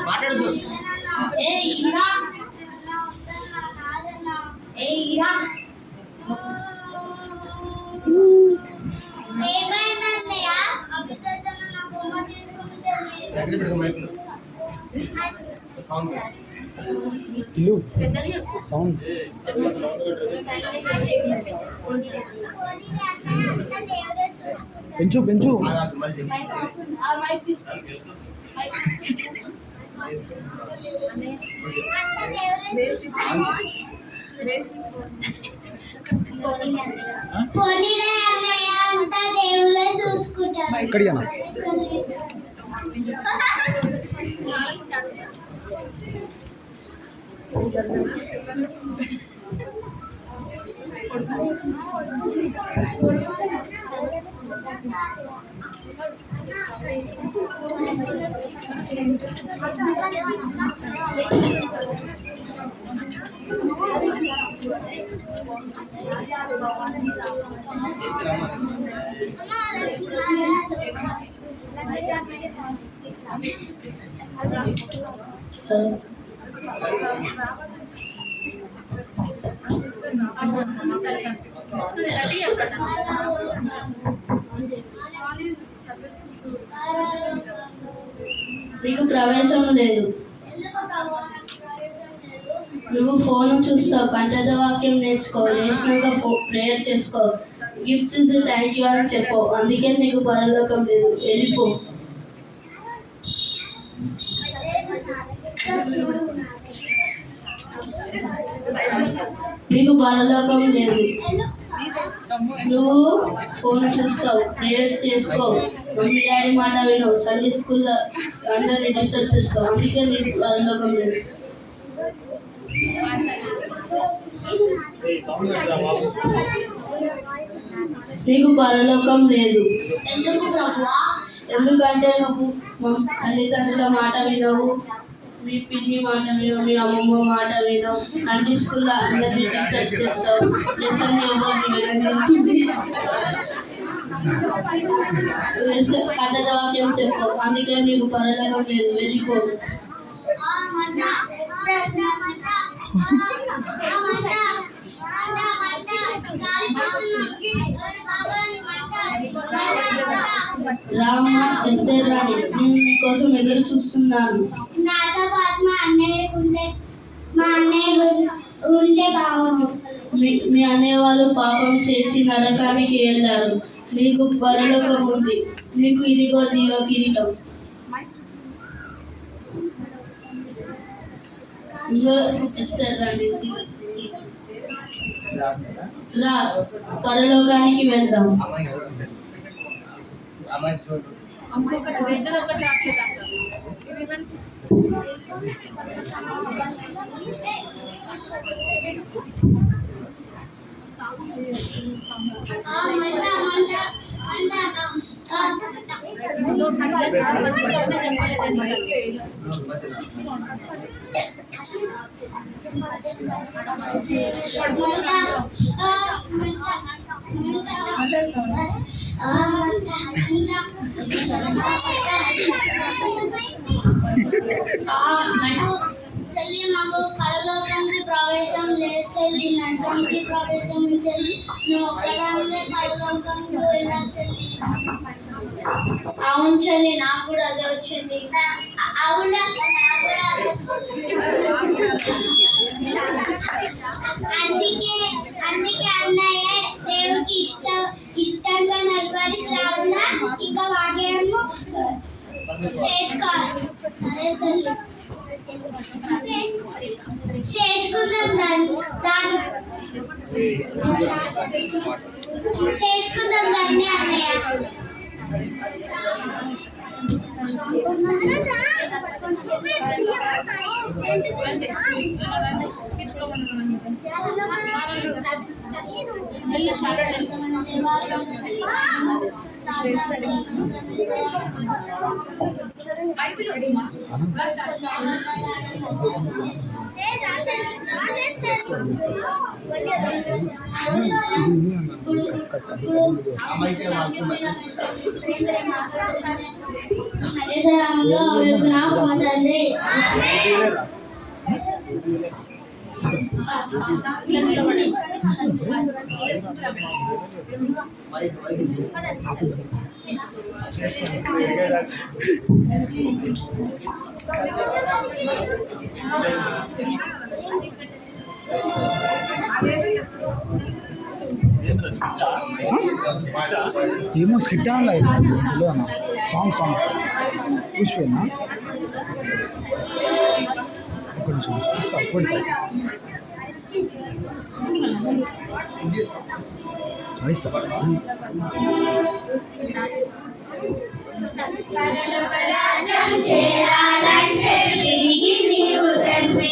మాట్లాడదు సౌండ్ పెంచు పెంచు ఎక్కడికి నీకు ప్రవేశం లేదు. నువ్వు ఫోన్ చూస్తావు, కంఠత వాక్యం నేర్చుకో, లేచినాక ప్రేయర్ చేసుకో, గిఫ్ట్ థ్యాంక్ యూ అని చెప్పు. అందుకే నీకు పరలోకం లేదు. వెళ్ళిపో. నీకు పరలోకం లేదు. నువ్వు ఫోన్ చూస్తావు, ప్రేయర్ చేసుకో, మమ్మీ డాడీ మాట వినవు, సండే స్కూల్లో అందరినీ డిస్టర్బ్ చేస్తావు. అందుకే నీకు పరలోకం లేదు. నీకు పరలోకం లేదు. ఎందుకు ప్రభువా? ఎందుకంటే నువ్వు తల్లిదండ్రుల మాట వినవు, మీ పిన్ని మాట వినవు, మీ అమ్మమ్మ మాట వినవు, సండే స్కూల్లో అందరినీ డిస్టర్బ్ చేస్తావు, లెసన్ ఎవరిని వినండి, కంఠత వాక్యం చెప్పు. అందుకే నీకు పరలోకం లేదు. వెళ్ళిపో. రామ్మ, ఎస్తేర్ రాణి, నేను నీకోసం ఎదురు చూస్తున్నాను. నాతో పాటు మా అన్నయ్య ఉంటే బాగుండు. మీ అనేవాళ్ళు పాపం చేసి నరకానికి వెళ్ళారు. నీకు పరలోకం ఉంది. నీకు ఇదిగో జీవ కిరీటం. ఇంకో ఎస్తేర్ రాణి, రా, పరలోకానికి వెళ్దాం. చెల్లి, మాకు పరలోకానికి ప్రవేశం లేదు చెల్లి, నరకానికి ప్రవేశం చెల్లి, నువ్వు ఒక్కదానివే పరలోకానికి వెళ్ళా చెల్లి. అవును చెల్లి, నాకు కూడా అదే వచ్చింది. అవునా, అందుకే అన్నయ్య దేవుడికి ఇష్టంగా నడవాలి రావునా ఇక వాక్యము చేసుకోవాలి. అదే చెల్లి, చేసుకుందాం దాన్ని అన్నయ్య. పరిసరంలో వెలుగున పొందండి. ఏమో స్కిట్ అన్న తెలియదన్నా సాంగ్ చూసిపోయినా ఒక నిమిషం పరలోక రాజ్యం చేరాలంటే తిరిగి నీవు జన్మే